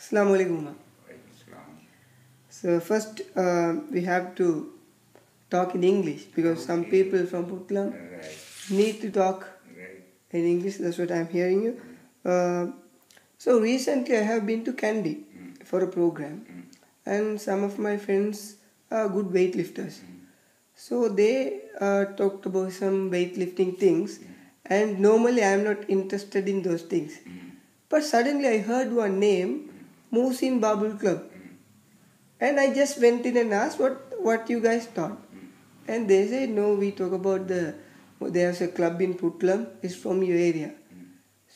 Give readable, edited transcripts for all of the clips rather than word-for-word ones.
Assalamu alaikum. Islam. So first we have to talk in English because some Okay. people from Puttalam Right, need to talk right. in English. That's what I'm hearing you. So recently I have been to Kandy for a program, and some of my friends are good weightlifters. So they talked about some weightlifting things, and normally I am not interested in those things. But suddenly I heard one name, Musin Babul Club. And I just went in and asked what you guys thought. And they said, no, we talk about there's a club in Puttalam, it's from your area.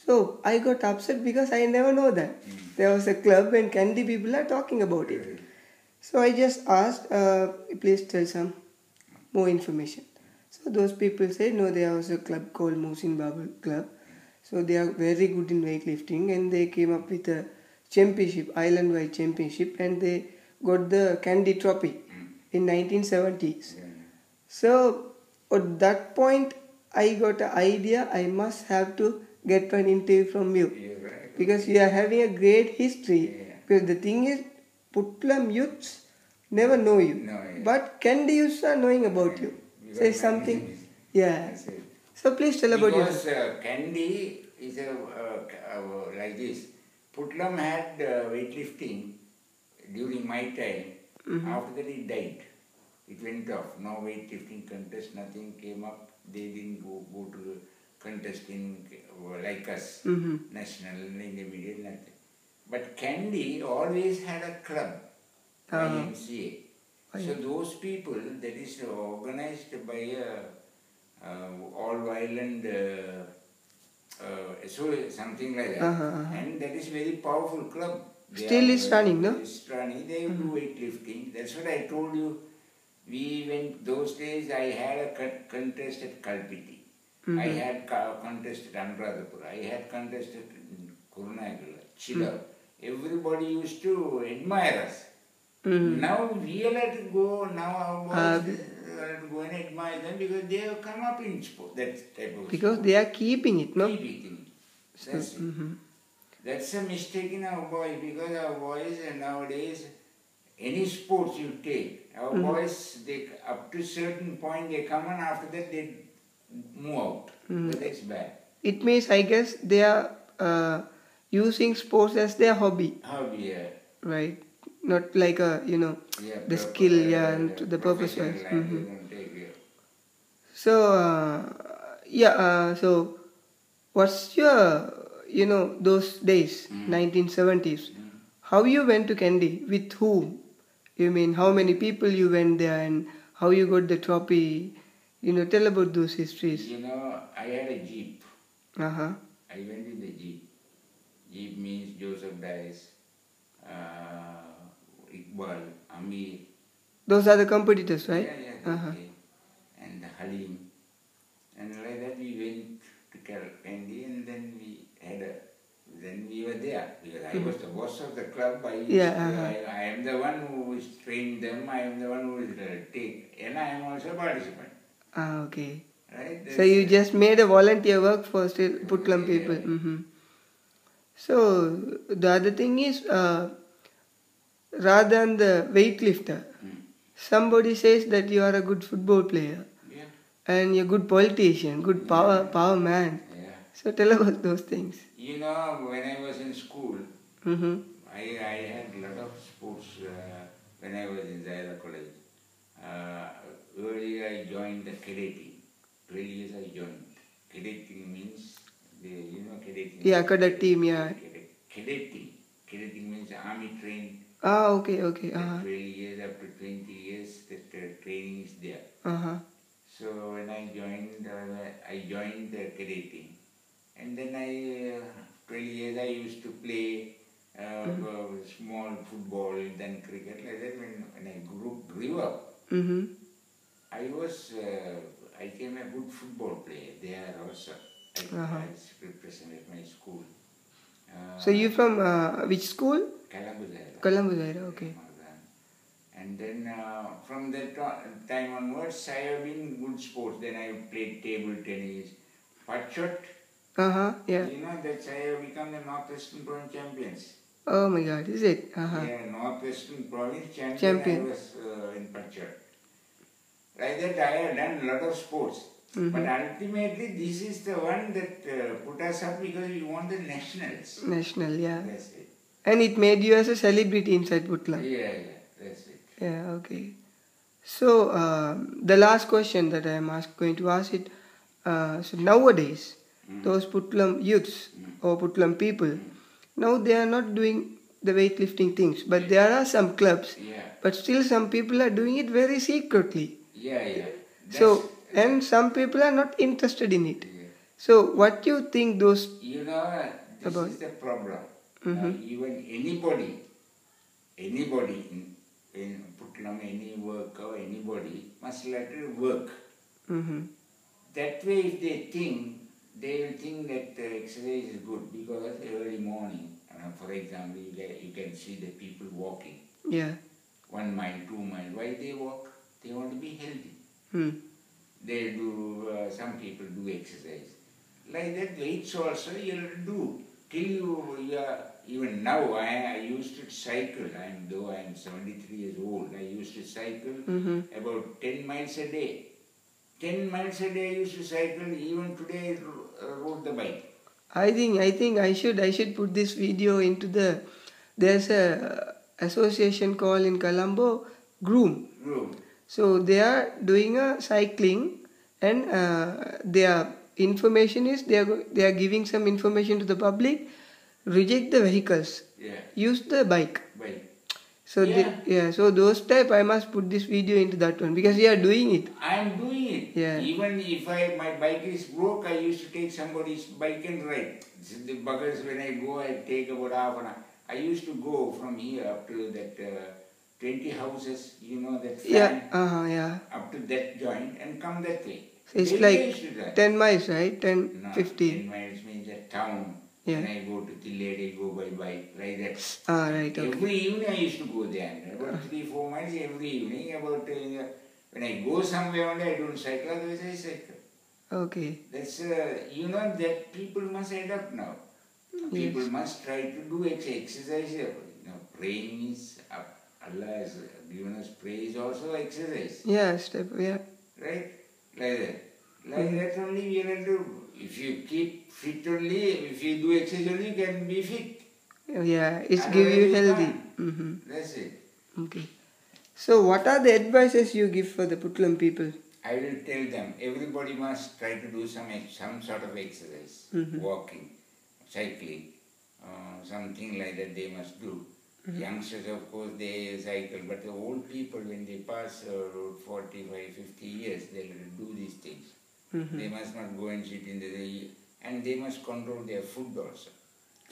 So I got upset because I never know that. There was a club and Kandy people are talking about it. So I just asked, please tell some more information. So those people said, no, there was a club called Musin Babul Club. So they are very good in weightlifting and they came up with a championship, island-wide championship, and they got the Kandy Trophy in 1970s. So at that point, I got an idea. I must have to get an interview from you You're right. because you are having a great history. Yeah. Because the thing is, Puttalam youths never know you, No, yeah. but Kandy youths are knowing about you. Because Say my something. name is- Yeah. That's it. So please tell about Because yourself. Kandy is like this. Puttalam had weightlifting during my time. After that it died. It went off. No weightlifting contest, nothing came up. They didn't go to contest in like us, national, intermediate, nothing. But Kandy always had a club, YMCA. So those people, that is organized by a all island, so something like that. And that is very powerful club. They Still are, it's running, no? It's running. They do weightlifting. That's what I told you. We went, those days I had a contest at Kalpiti. I had contest at Anuradhapura. I had contest at Kurunagala, Chilla. Everybody used to admire us. Now we are allowed to go, now our boys are to go and admire them because they have come up in sport, that type of Because sport. they are keeping it, no? Keep eating. That's it. That's a mistake in our boys because our boys nowadays, any sports you take, our boys, they up to certain point they come and after that they move out. But that's bad. It means, I guess, they are using sports as their hobby, Hobby, right? Not like a, the skill, and the purpose professional wise. line, they don't take it. So, so what's your, those days, 1970s? How you went to Kandy? With whom? You mean, how many people you went there and how you got the trophy? Tell about those histories. I had a jeep. Uh-huh. I went with the jeep. Jeep means Joseph Dice, Iqbal, Amir. Those are the competitors, right? Yeah, okay. And Halim. And like that we went to Kandy and then we were there. Because I was the boss of the club. I am the one who is trained them. I am the one who is take. And I am also a participant. Okay. Right? So you just made a volunteer work for still Puttalam people. So the other thing is, rather than the weightlifter, somebody says that you are a good football player. Yeah. And you're a good politician, good power man. Yeah. So tell about those things. When I was in school, I had a lot of sports when I was in Zaira College. Earlier I joined the cadetting. 12 years I joined. Cadetting means, cadetting. Yeah, cadet team, yeah. Cadetting. Cadetting means army trained. Okay. 12 years, up to 20 years, that training is there. So when I joined the cadetting. And then 12 years I used to play small football, then cricket, like that. When I grew up, I became a good football player there also. I represented my school. So you from which school? Kalambuzaira. Kalambuzaira, okay. And then from that time onwards, I have been in good sports. Then I played table tennis, putt shot. Yeah. That's I have become the Northwestern Province champions. Oh my God, is it? Yeah, Northwestern Province champion. Champion. I was in Pachar. Like that, I have done a lot of sports. But ultimately, this is the one that put us up because we won the nationals. National, yeah. That's it. And it made you as a celebrity inside Puttalam. Yeah, that's it. Yeah, okay. So, the last question that I am going to ask it, so nowadays, those Puttalam youths or Puttalam people, now they are not doing the weightlifting things, but there are some clubs, but still some people are doing it very secretly. Yeah. So, and some people are not interested in it. So, what do you think those... You know, this is the problem. Even anybody in Puttalam, any worker, anybody must let it work. That way, if they will think that exercise is good because early morning, for example, you can see the people walking. Yeah. 1 mile, 2 miles. Why they walk? They want to be healthy. They do, some people do exercise. Like that, weights also you'll do. Till you are, even now, I used to cycle, though I am 73 years old, I used to cycle about 10 miles a day. 10 miles a day I used to cycle, even today I rode the bike. I think I should put this video into there's a association called in Colombo, Groom. So they are doing a cycling, and their information is they are giving some information to the public. Reject the vehicles. Use the bike. So so those type I must put this video into that one because we are doing it. I am doing it. Yeah. Even if my bike is broke, I used to take somebody's bike and ride. The buggers, when I go, I take about half an hour. I used to go from here up to that 20 houses, you know, that fan, up to that joint and come that way. So it's like 10 miles, right? 10, 15. 10 miles means a town. Yeah. When I go to Tillade, I go by bike, like that. Right, okay. Every evening I used to go there. About 3-4 miles every evening. About when I go somewhere only, I don't cycle, otherwise I cycle. Okay. That's, you know, that people must adapt now. People must try to do exercise. You know, praying is, Allah has given us praise also exercise. Yeah, Right? Like that. Like that only we have to do. If you keep fit only, if you do exercise only, you can be fit. Yeah, it's give you healthy. That's it. Okay. So what are the advices you give for the Puttalam people? I will tell them, everybody must try to do some sort of exercise. Walking, cycling, something like that they must do. Youngsters, of course, they cycle, but the old people, when they pass 45, 50 years, they will do these things. They must not go and sit in and they must control their food also.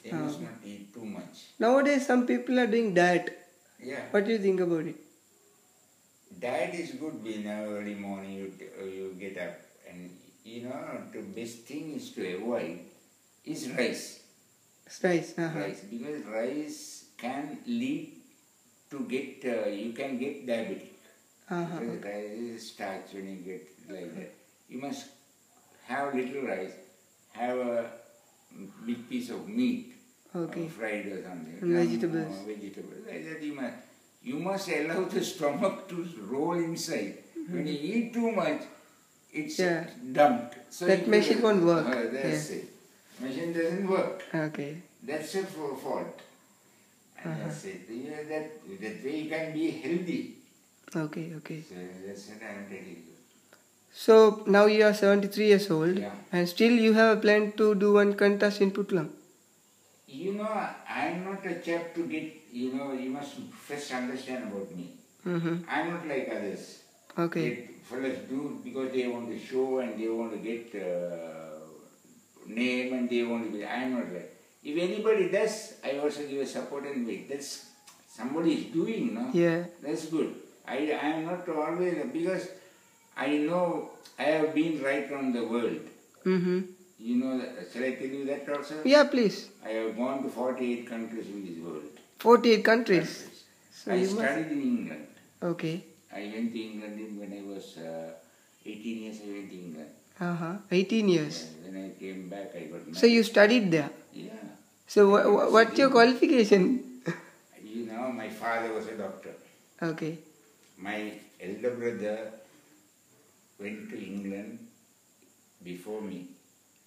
They must not eat too much. Nowadays, some people are doing diet. Yeah. What do you think about it? Diet is good. In early morning you get up, and you know the best thing is to avoid is rice. Rice. Rice, because rice can lead to get you can get diabetic. Because rice is starch when you get like that. You must have little rice, have a big piece of meat, fried or something. And vegetables. Vegetables. Like that you must allow the stomach to roll inside. When you eat too much, it's dumped. So that machine won't work. That's it. Machine doesn't work. Okay. That's a fault. And that's it. That way you can be healthy. Okay. So that's what I'm telling you. So now you are 73 years old, and still you have a plan to do one contest in Puttalam. You know, I'm not a chap to get, you know, you must first understand about me. I'm not like others. Okay. Fellas do because they want to show and they want to get name and they want to be. I'm not like. If anybody does, I also give a support and wait. That's somebody is doing, no? Yeah. That's good. I am not always, because I know I have been right around the world. You know, shall I tell you that also? Yeah, please. I have gone to 48 countries in this world. 48 countries? So I studied in England. Okay. I went to England when I was 18 years. I went to England. 18 years. When I came back, I got married. So you studied there? Yeah. So what's your qualification? You know, my father was a doctor. Okay. My elder brother went to England before me.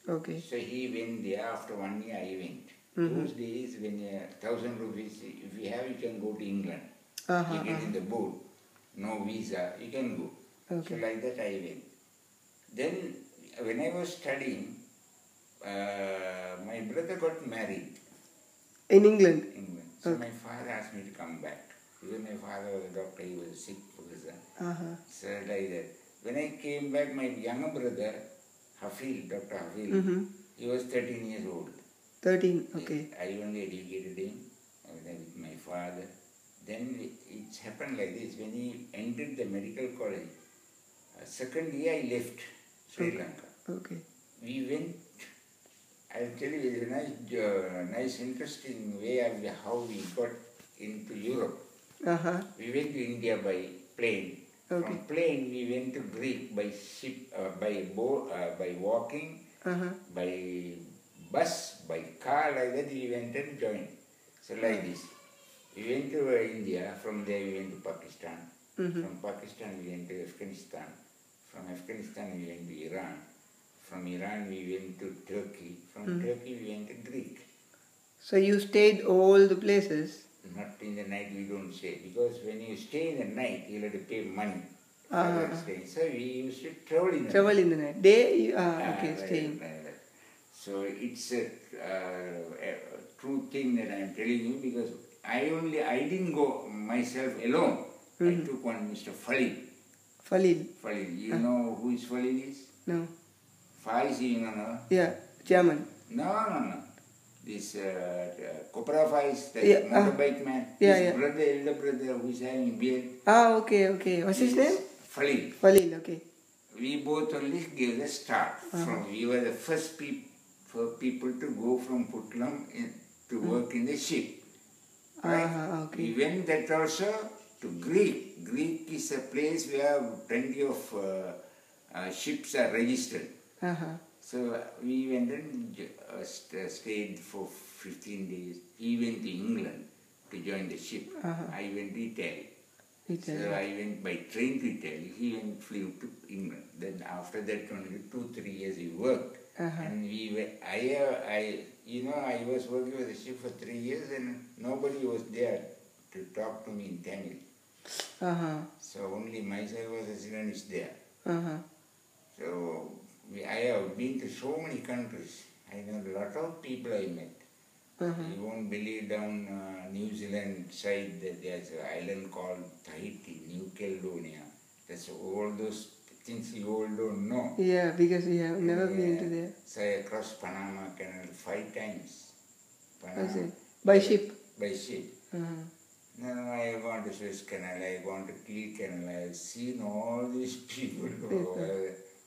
Okay. So he went there. After 1 year, I went. Those days, when 1,000 rupees, if you have, you can go to England. You get in the boat, no visa, you can go. Okay. So like that I went. Then when I was studying, my brother got married. In England? England. So my father asked me to come back. Because my father was a doctor, he was a sick person. So like that. When I came back, my younger brother, Hafil, Dr. Hafil, he was 13 years old. 13, okay. I only educated him with my father. Then it happened like this. When he entered the medical college, second year I left Sri Lanka. Okay. We went, I'll tell you, it's a nice interesting way of how we got into Europe. We went to India by plane. Okay. From plane we went to Greece by ship, by boat, by walking, by bus, by car, like that we went and joined. So like this. We went to India, from there we went to Pakistan. From Pakistan we went to Afghanistan. From Afghanistan we went to Iran. From Iran we went to Turkey. From Turkey we went to Greece. So you stayed all the places? Not in the night we don't stay, because when you stay in the night you have to pay money for staying. So we used to travel in the night. Travel in the night. Day, okay, staying. So it's a true thing that I am telling you, because I didn't go myself alone. I took one Mr. Falil. You know who is Falil is? No. Faiz, you know? Yeah, German. No. This Copra Faiz, that motorbike man. His brother, elder brother, who is having beard. Okay. What's his name? Falil, okay. We both only gave the start. We were the first people to go from Puttalam to work in the ship. Right? Okay. We went that also to Greek. Greek is a place where plenty of ships are registered. So we went and stayed for 15 days. He went to England to join the ship. I went to Italy. So I went by train to Italy. He flew to England. Then after that, only 2-3 years he worked. And we were, I was working with the ship for 3 years, and nobody was there to talk to me in Tamil. So only myself was a Sudanese there. So I have been to so many countries. I know a lot of people I met. You won't believe down New Zealand side that there's an island called Tahiti, New Caledonia. That's all those things you all don't know. Yeah, because we have never been to there. So I crossed Panama Canal 5 times. Panama. By ship? By ship. No, I gone to Suez Canal, I gone to Kiel Canal, I have seen all these people.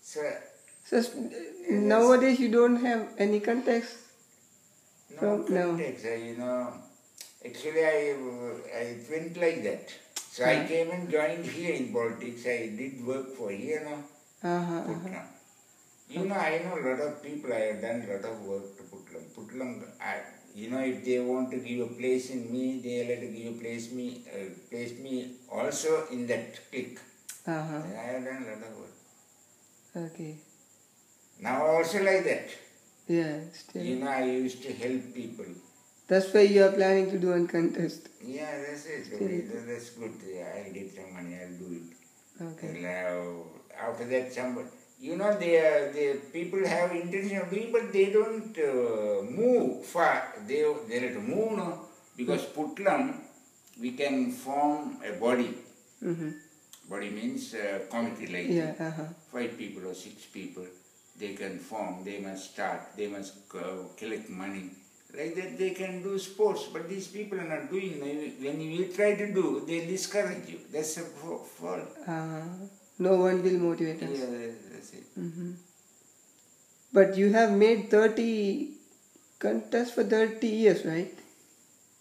So nowadays you don't have any contacts? No context, actually I went like that. So I came and joined here in politics. I did work for here now. Puttalam. I know a lot of people. I have done a lot of work to Puttalam. Puttalam, if they want to give a place in me, they will have to place me also in that clique. I have done a lot of work. Okay. Now also like that. Yeah, still. I used to help people. That's why you are planning to do a contest. Yeah, that's it. That's good. Yeah, I'll get some money, I'll do it. Okay. After that, the people have intention of doing, but they don't move far. They have to move, no? Because Puttalam, we can form a body. Body means committee like 5 people or 6 people. They can form, they must start, they must collect money. Like that they can do sports, but these people are not doing. When you try to do, they discourage you. That's a fault. No one will motivate us. Yeah, that's it. But you have made 30 contests for 30 years, right?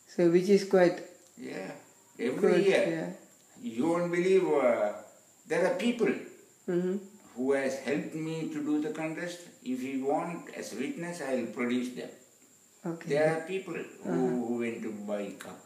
So which is quite... Yeah, every year. You won't believe there are people who has helped me to do the contest. If you want as a witness, I will produce them. Okay. There are people who went to buy cups.